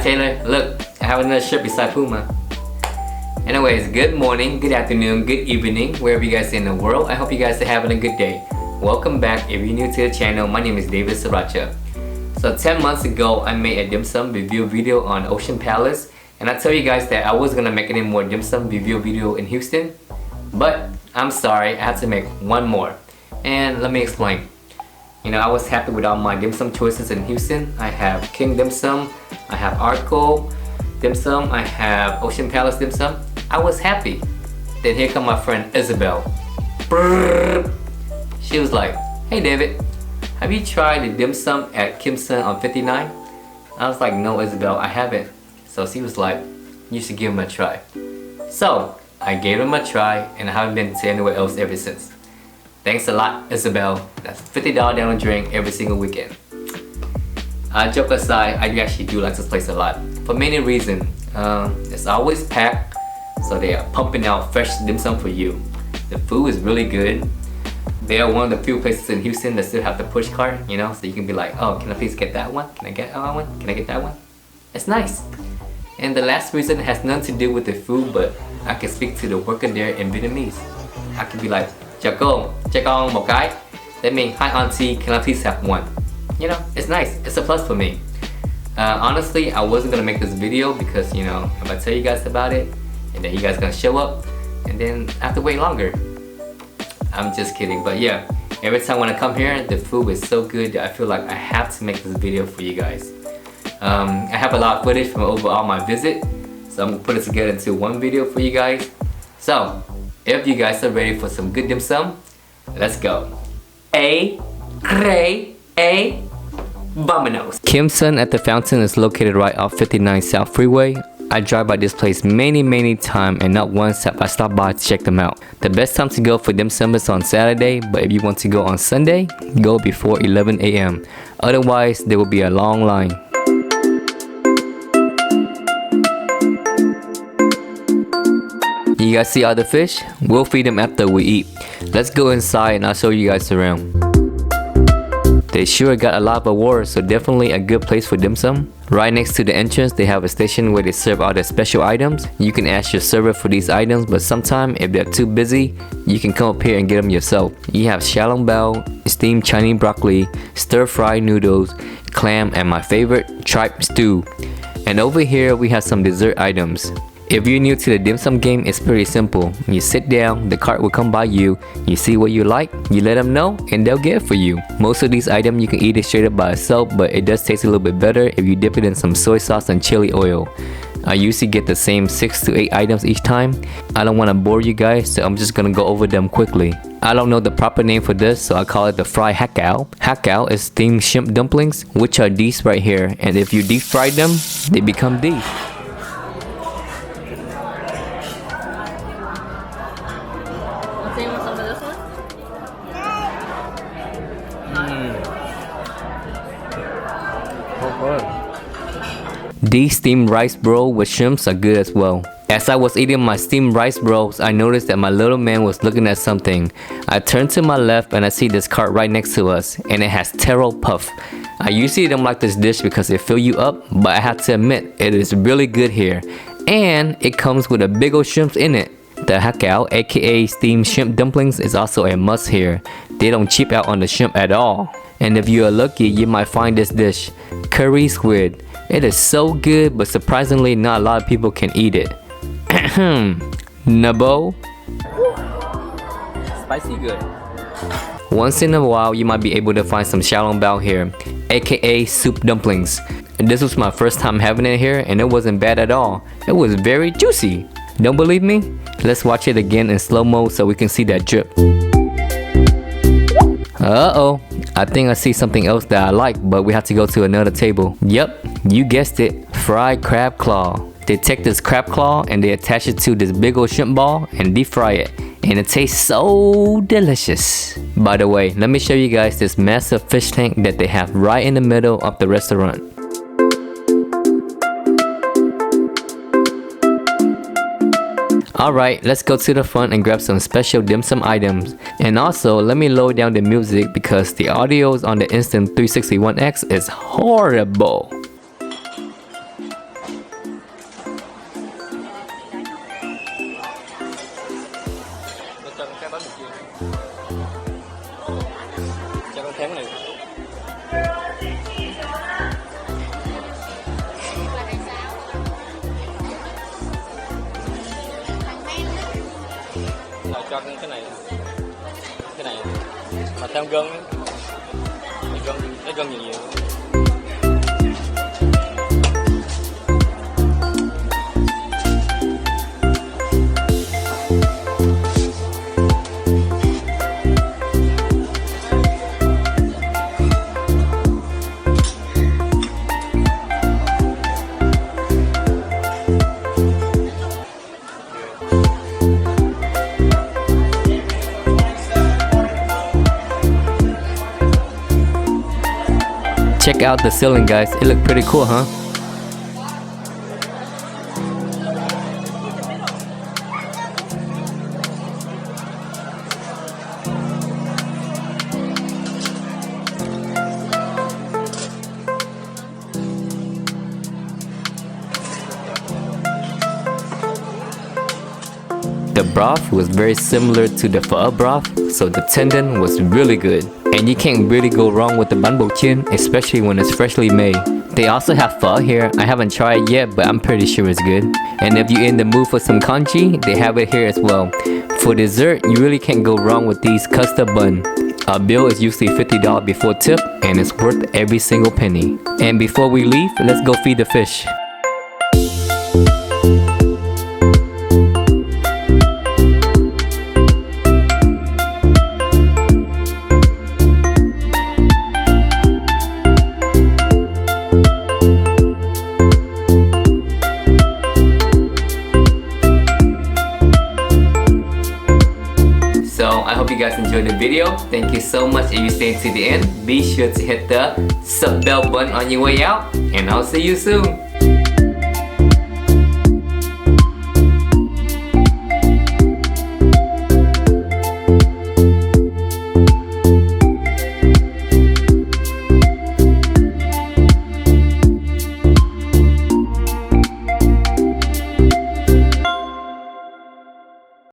Taylor, look, I have another shirt beside Puma. Anyways, good morning, good afternoon, good evening, wherever you guys are in the world. I hope you guys are having a good day. Welcome back. If you're new to the channel, my name is David Sriracha. So 10 months ago, I made a dim sum review video on Ocean Palace, and I tell you guys that I wasn't gonna make any more dim sum review video in Houston, but I'm sorry, I had to make one more. And let me explain. You know, I was happy with all my dim sum choices in Houston. I have King dim sum, I have Arco dim sum, I have Ocean Palace dim sum. I was happy. Then here come my friend Isabella. She was like, "Hey David, have you tried the dim sum at Kimson on 59? I was like, "No Isabel, I haven't." So she was like, "You should give him a try." So I gave him a try and I haven't been to anywhere else ever since. Thanks a lot, Isabel. That's $50 down a drink every single weekend. Joke aside, I actually do like this place a lot. For many reasons. It's always packed, so they are pumping out fresh dim sum for you. The food is really good. They are one of the few places in Houston that still have the push cart, you know, so you can be like, "Oh, can I please get that one? Can I get that one? Can I get that one?" It's nice. And the last reason has nothing to do with the food, but I can speak to the worker there in Vietnamese. I can be like, "Chào cô, cho con một cái." That means, "Hi auntie, can I please have one?" You know, it's nice. It's a plus for me. Honestly, I wasn't gonna make this video because, you know, if I tell you guys about it, and then you guys gonna show up, and then I have to wait longer. I'm just kidding, but yeah, every time when I come here, the food is so good that I feel like I have to make this video for you guys. I have a lot of footage from overall my visit, so I'm gonna put it together into one video for you guys. So, if you guys are ready for some good dim sum, let's go. Vamonos. Kimson at the Fountain is located right off 59 South Freeway. I drive by this place many times, and not once have I stopped by to check them out. The best time to go for dim sum is on Saturday, but if you want to go on Sunday, go before 11 a.m. Otherwise, there will be a long line. You guys see all the fish? We'll feed them after we eat. Let's go inside and I'll show you guys around. They sure got a lot of awards, so definitely a good place for dim sum. Right next to the entrance, they have a station where they serve all the special items. You can ask your server for these items, but sometimes if they're too busy, you can come up here and get them yourself. You have xiaolongbao, steamed Chinese broccoli, stir-fried noodles, clam, and my favorite, tripe stew. And over here, we have some dessert items. If you're new to the dim sum game, it's pretty simple. You sit down, the cart will come by you, you see what you like, you let them know, and they'll get it for you. Most of these items you can eat it straight up by itself, but it does taste a little bit better if you dip it in some soy sauce and chili oil. I usually get the same 6 to 8 items each time. I don't want to bore you guys, so I'm just gonna go over them quickly. I don't know the proper name for this, so I call it the fried hakao. Hakao is steamed shrimp dumplings, which are these right here, and if you deep fry them, they become these. These steamed rice bowls with shrimps are good as well. As I was eating my steamed rice bowls, I noticed that my little man was looking at something. I turned to my left and I see this cart right next to us, and it has taro puff. I usually don't like this dish because it fills you up, but I have to admit, it is really good here. And it comes with a big old shrimp in it. The hakao, aka steamed shrimp dumplings, is also a must here. They don't cheap out on the shrimp at all. And if you are lucky, you might find this dish, curry squid. It is so good, but surprisingly not a lot of people can eat it. Nabo. Spicy good. Once in a while, you might be able to find some xiaolongbao here, aka soup dumplings. And this was my first time having it here, and it wasn't bad at all. It was very juicy. Don't believe me? Let's watch it again in slow-mo so we can see that drip. Uh-oh, I think I see something else that I like, but we have to go to another table. Yep, you guessed it, fried crab claw. They take this crab claw and they attach it to this big old shrimp ball and deep fry it. And it tastes so delicious. By the way, let me show you guys this massive fish tank that they have right in the middle of the restaurant. Alright, let's go to the front and grab some special dim sum items. And also, let me lower down the music because the audios on the Instant 360 One X is horrible. cái này mà thêm gân ấy. Cái gân nhiều. Check out the ceiling, guys. It looked pretty cool, huh? The broth was very similar to the pho broth, so the tendon was really good. And you can't really go wrong with the bánh bò chiên, especially when it's freshly made. They also have pho here. I haven't tried it yet, but I'm pretty sure it's good. And if you're in the mood for some congee, they have it here as well. For dessert, you really can't go wrong with these custard bun. A bill is usually $50 before tip, and it's worth every single penny. And before we leave, let's go feed the fish. So I hope you guys enjoyed the video. Thank you so much if you stayed to the end. Be sure to hit the sub bell button on your way out, and I'll see you soon.